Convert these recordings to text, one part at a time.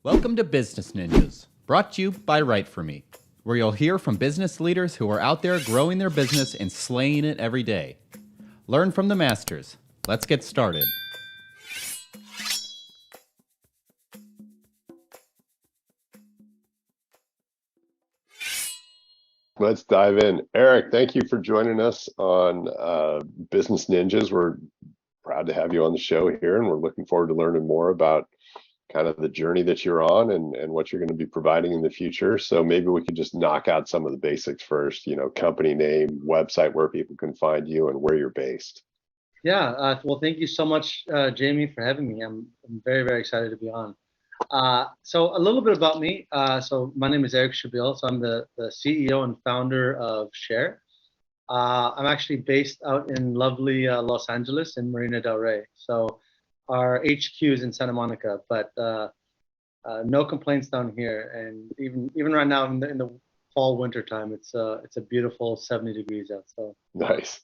Welcome to Business Ninjas, brought to you by WriteForMe, where you'll hear from business leaders who are out there growing their business and slaying it every day. Learn from the masters. Let's get started. Let's dive in. Eric, thank you for joining us on Business Ninjas. We're proud to have you on the show here, and we're looking forward to learning more about kind of the journey that you're on and what you're going to be providing in the future. So maybe we could just knock out some of the basics first, company name, website where people can find you, and where you're based. Yeah, well, thank you so much, Jamie, for having me. I'm very, very excited to be on. So a little bit about me. So my name is Eric Shabil. So I'm the CEO and founder of CHER. I'm actually based out in lovely Los Angeles in Marina del Rey. So our HQ is in Santa Monica, but no complaints down here. And even right now in the fall winter time, it's a beautiful 70 degrees out. So Nice.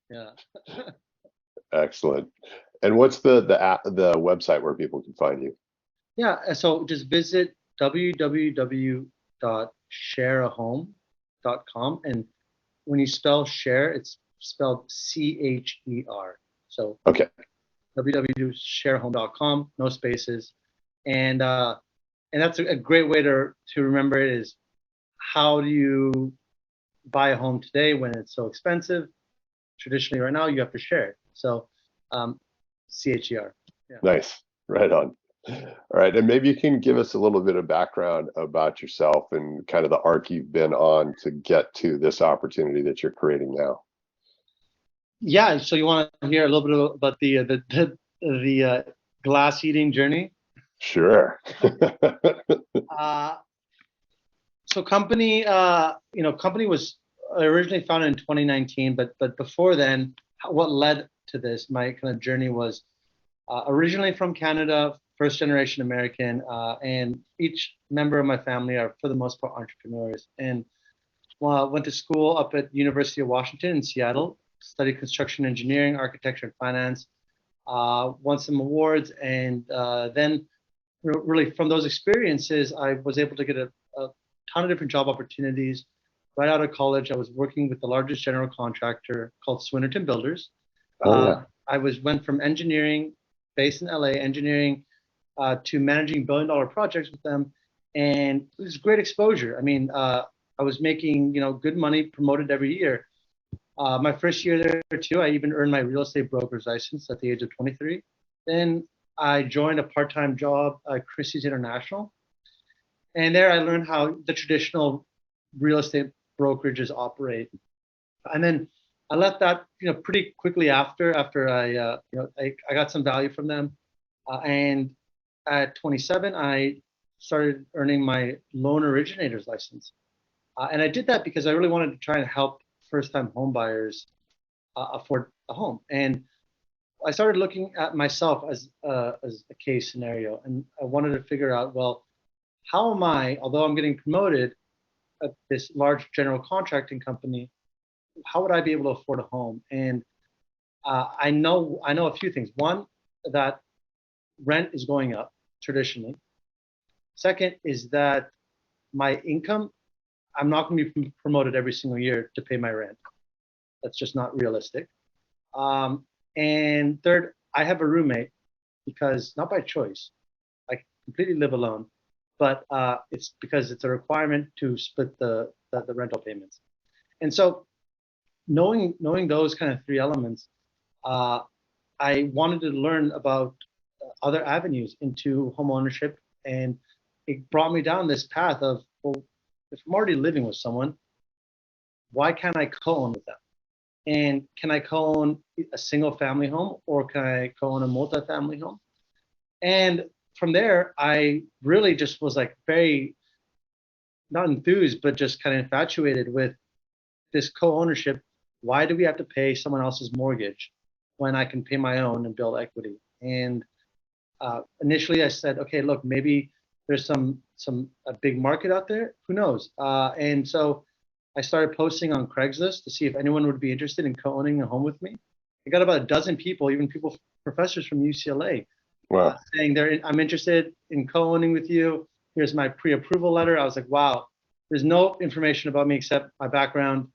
yeah. Excellent. And what's the website where people can find you? Yeah, so just visit www.sharehome.com, and when you spell share, it's spelled CHER. So Okay. www.sharehome.com, no spaces, and that's a great way to remember it. Is how do you buy a home today when it's so expensive? Traditionally, right now you have to share it. So CHER. Yeah. Nice. Right on. All right. And maybe you can give us a little bit of background about yourself and kind of the arc you've been on to get to this opportunity that you're creating now. Yeah. So you want to hear a little bit about the glass eating journey? Sure. So company was originally founded in 2019, but before then, what led to this, my kind of journey was originally from Canada, first generation American, and each member of my family are for the most part entrepreneurs. And went to school up at University of Washington in Seattle, studied construction engineering, architecture, and finance, won some awards, and then really from those experiences, I was able to get a ton of different job opportunities. Right out of college, I was working with the largest general contractor called Swinnerton Builders. Oh, yeah. I went from engineering, based in LA, engineering, to managing billion-dollar projects with them, and it was great exposure. I mean, I was making good money, promoted every year. My first year there too, I even earned my real estate broker's license at the age of 23. Then I joined a part-time job at Christie's International, and there I learned how the traditional real estate brokerages operate. And then I left that pretty quickly after I got some value from them, and at 27 I started earning my loan originator's license, and I did that because I really wanted to try and help first-time home buyers afford a home. And I started looking at myself as a case scenario, and I wanted to figure out, well, how am I, although I'm getting promoted at this large general contracting company, how would I be able to afford a home? And I know a few things. One, that rent is going up traditionally. Second is that my income, I'm not going to be promoted every single year to pay my rent. That's just not realistic. And third, I have a roommate because, not by choice, I completely live alone, but it's because it's a requirement to split the rental payments. And so knowing those kind of three elements, I wanted to learn about other avenues into home ownership, and it brought me down this path of, well, if I'm already living with someone, why can't I co-own with them? And can I co-own a single family home, or can I co-own a multi-family home? And from there, I really just was like very, not enthused, but just kind of infatuated with this co-ownership. Why do we have to pay someone else's mortgage when I can pay my own and build equity? And initially I said, okay, look, maybe there's a big market out there. Who knows? And so I started posting on Craigslist to see if anyone would be interested in co-owning a home with me. I got about a dozen people, even professors from UCLA, Wow. saying I'm interested in co-owning with you. Here's my pre-approval letter. I was like, wow, there's no information about me except my background.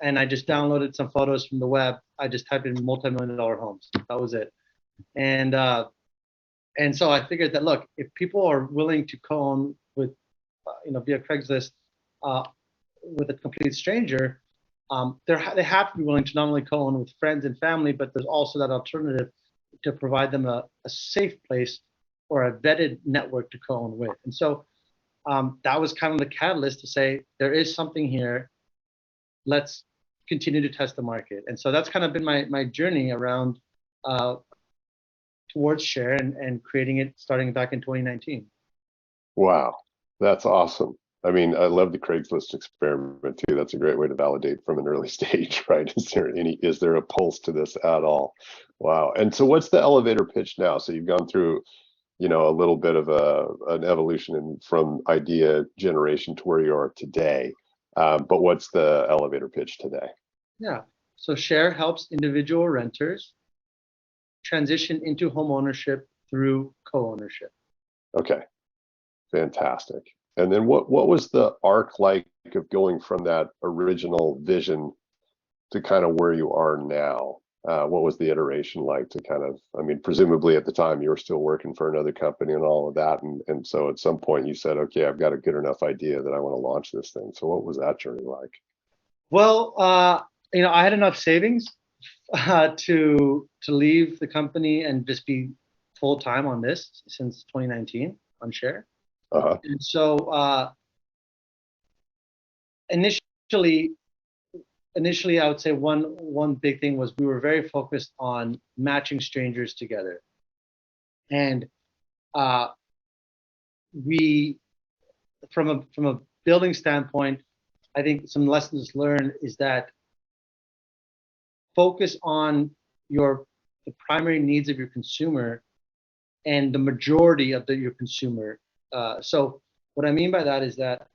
And I just downloaded some photos from the web. I just typed in multi-million-dollar homes. That was it. And so I figured that, look, if people are willing to co-own with, via Craigslist with a complete stranger, they have to be willing to not only co-own with friends and family, but there's also that alternative to provide them a safe place or a vetted network to co-own with. And so that was kind of the catalyst to say, there is something here. Let's continue to test the market. And so that's kind of been my journey around towards CHER and creating it starting back in 2019. Wow, that's awesome. I mean, I love the Craigslist experiment too. That's a great way to validate from an early stage, right? Is there a pulse to this at all? Wow. And so what's the elevator pitch now? So you've gone through, a little bit of an evolution from idea generation to where you are today. But what's the elevator pitch today? Yeah. So CHER helps individual renters transition into home ownership through co-ownership. Okay, fantastic. And then what was the arc like of going from that original vision to kind of where you are now? What was the iteration like to kind of, I mean, presumably at the time you were still working for another company and all of that. And so at some point you said, okay, I've got a good enough idea that I want to launch this thing. So what was that journey like? Well, I had enough savings to leave the company and just be full time on this since 2019 on CHER. Uh-huh. And so initially, I would say one big thing was we were very focused on matching strangers together, and we, from a building standpoint, I think some lessons learned is that focus on the primary needs of your consumer and the majority of your consumer. So what I mean by that is that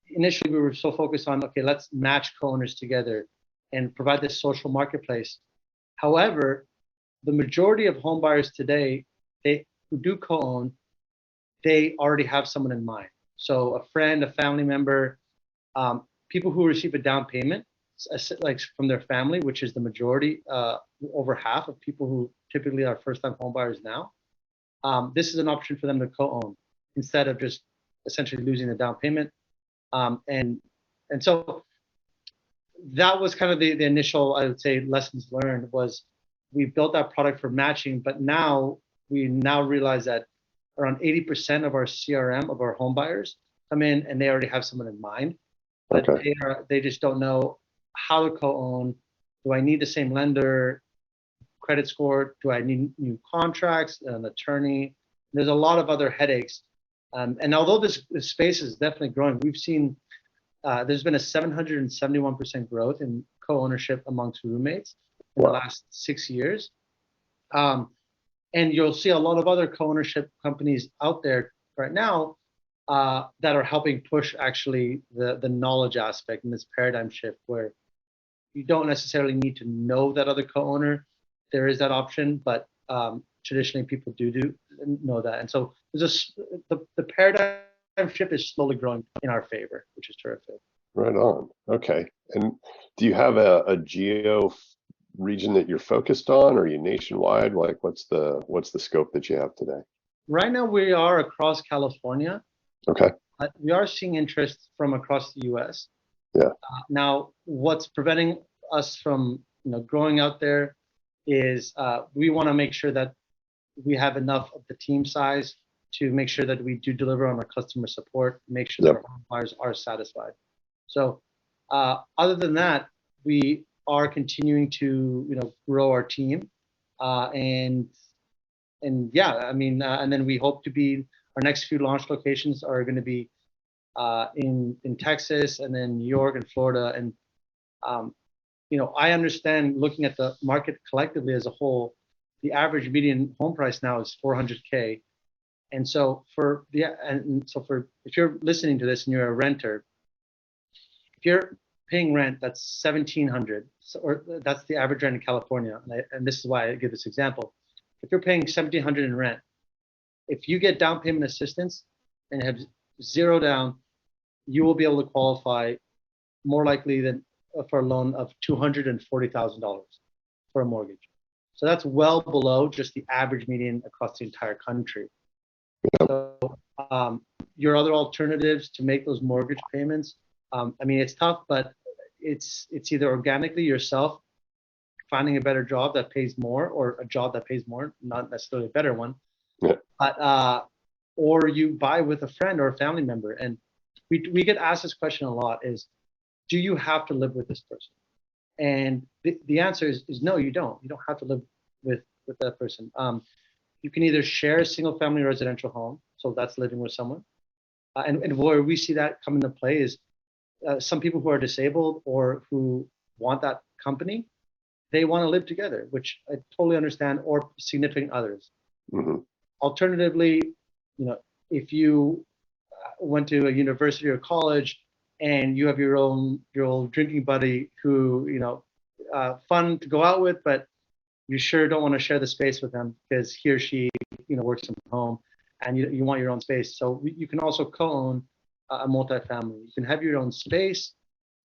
initially we were so focused on, okay, let's match co-owners together and provide this social marketplace. However, the majority of home buyers today, who do co-own, they already have someone in mind. So a friend, a family member, people who receive a down payment, like from their family, which is the majority, over half of people who typically are first-time home buyers now. This is an option for them to co-own instead of just essentially losing the down payment. And so that was kind of the initial, I would say, lessons learned was we built that product for matching, but we realize that around 80% of our CRM of our home buyers come in and they already have someone in mind, but Okay. they just don't know how to co-own. Do I need the same lender, credit score? Do I need new contracts, an attorney? There's a lot of other headaches. And although this space is definitely growing, we've seen there's been a 771% growth in co-ownership amongst roommates in the last 6 years. And you'll see a lot of other co-ownership companies out there right now that are helping push actually the knowledge aspect in this paradigm shift where you don't necessarily need to know that other co-owner. There is that option, but traditionally people do know that. And so there's the paradigm shift is slowly growing in our favor, which is terrific. Right on. Okay. And do you have a geo region that you're focused on? Or are you nationwide? Like what's the scope that you have today? Right now we are across California. Okay. We are seeing interest from across the US. Yeah. Now what's preventing us from growing out there is we want to make sure that we have enough of the team size to make sure that we do deliver on our customer support, make sure that our home buyers are satisfied. So other than that, we are continuing to grow our team, and yeah, I mean, and then we hope to be, our next few launch locations are going to be in Texas and then New York and Florida. And I understand looking at the market collectively as a whole, the average median home price now is $400K. And so if you're listening to this and you're a renter, if you're paying rent, that's $1,700, or that's the average rent in California. And this is why I give this example. if you're paying $1,700 in rent, if you get down payment assistance and have zero down, you will be able to qualify more likely than for a loan of $240,000 for a mortgage. So that's well below just the average median across the entire country. So your other alternatives to make those mortgage payments, I mean, it's tough, but it's either organically yourself finding a better job that pays more, or a job that pays more, not necessarily a better one, Yeah. but or you buy with a friend or a family member. And we get asked this question a lot: is do you have to live with this person? And the answer is no, you don't. You don't have to live with that person. You can either share a single family residential home, so that's living with someone. And where we see that come into play is some people who are disabled or who want that company, they want to live together, which I totally understand, or significant others. Mm-hmm. Alternatively, if you went to a university or college and you have your own drinking buddy who, fun to go out with, but you sure don't want to share the space with them because he or she, works from home, and you want your own space. So you can also co-own a multifamily. You can have your own space,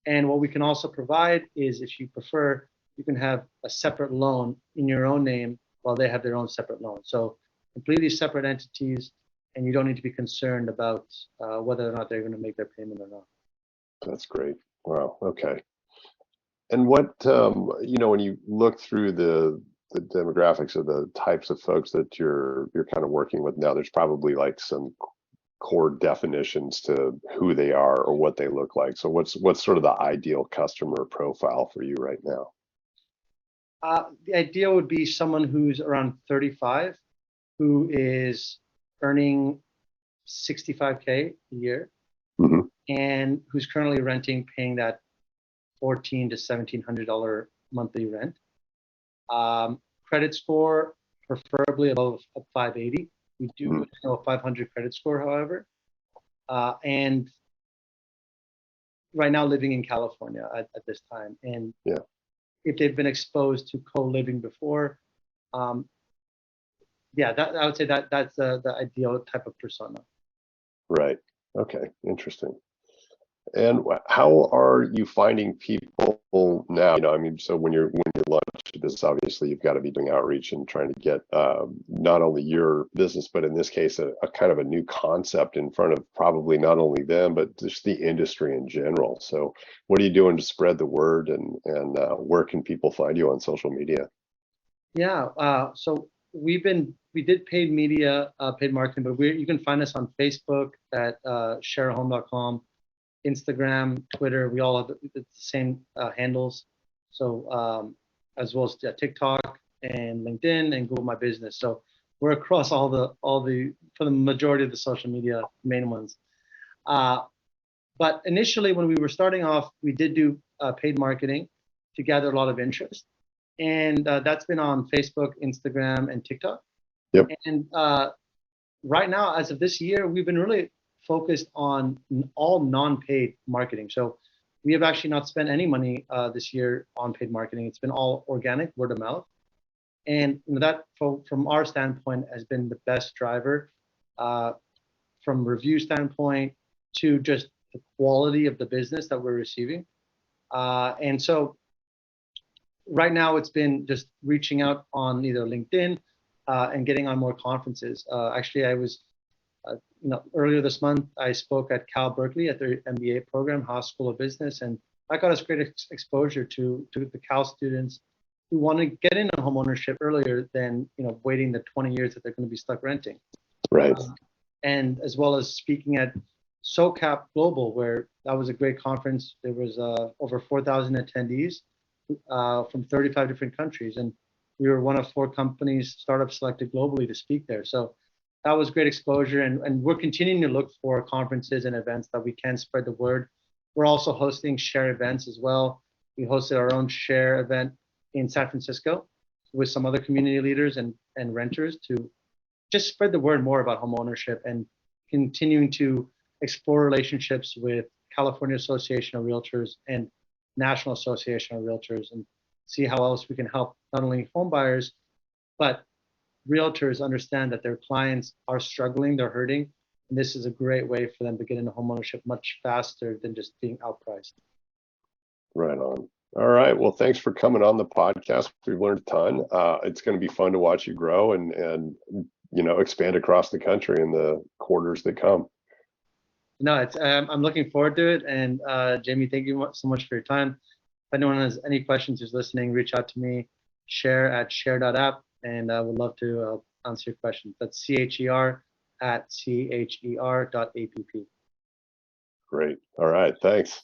and what we can also provide is, if you prefer, you can have a separate loan in your own name while they have their own separate loan. So completely separate entities, and you don't need to be concerned about whether or not they're going to make their payment or not. That's great. Wow. Okay. And what, when you look through the demographics of the types of folks that you're kind of working with now, there's probably like some core definitions to who they are or what they look like. So what's sort of the ideal customer profile for you right now? The ideal would be someone who's around 35, who is earning $65K a year, Mm-hmm. and who's currently renting, paying that $1,400 to $1,700 monthly rent. Credit score, preferably above a 580. We do know a 500 credit score, however. And right now living in California at this time. And yeah, if they've been exposed to co-living before, I would say that's the ideal type of persona. Right. Okay. Interesting. And how are you finding people now? So when you're launched this, obviously you've got to be doing outreach and trying to get not only your business, but in this case, a kind of a new concept in front of probably not only them, but just the industry in general. So what are you doing to spread the word, and where can people find you on social media? Yeah. So we did paid media, paid marketing, but you can find us on Facebook at sharehome.com. Instagram, Twitter, we all have the same handles. So as well as TikTok and LinkedIn and Google My Business. So we're across all the for the majority of the social media main ones. But initially, when we were starting off, we did do paid marketing to gather a lot of interest, and that's been on Facebook, Instagram, and TikTok. Yep. And right now, as of this year, we've been really focused on all non-paid marketing. So we have actually not spent any money this year on paid marketing. It's been all organic, word of mouth. And that, from our standpoint, has been the best driver from review standpoint to just the quality of the business that we're receiving. And so right now it's been just reaching out on either LinkedIn and getting on more conferences. Actually, I was earlier this month, I spoke at Cal Berkeley at their MBA program, Haas School of Business, and I got us great exposure to the Cal students who want to get into homeownership earlier than waiting the 20 years that they're going to be stuck renting. Right. And as well as speaking at SoCap Global, where that was a great conference. There was over 4,000 attendees from 35 different countries, and we were one of 4 companies, startups selected globally to speak there. So that was great exposure, and we're continuing to look for conferences and events that we can spread the word. We're also hosting CHER events as well. We hosted our own CHER event in San Francisco with some other community leaders and renters to just spread the word more about homeownership, and continuing to explore relationships with California Association of Realtors and National Association of Realtors, and see how else we can help not only home buyers, but realtors understand that their clients are struggling, they're hurting, and this is a great way for them to get into homeownership much faster than just being outpriced. Right on. All right. Well, thanks for coming on the podcast. We've learned a ton. It's going to be fun to watch you grow and expand across the country in the quarters that come. No, it's I'm looking forward to it. And Jamie, thank you so much for your time. If anyone has any questions who's listening, reach out to me, CHER@CHER.app, and I would love to answer your questions. That's CHER@CHER.app. Great. All right. Thanks.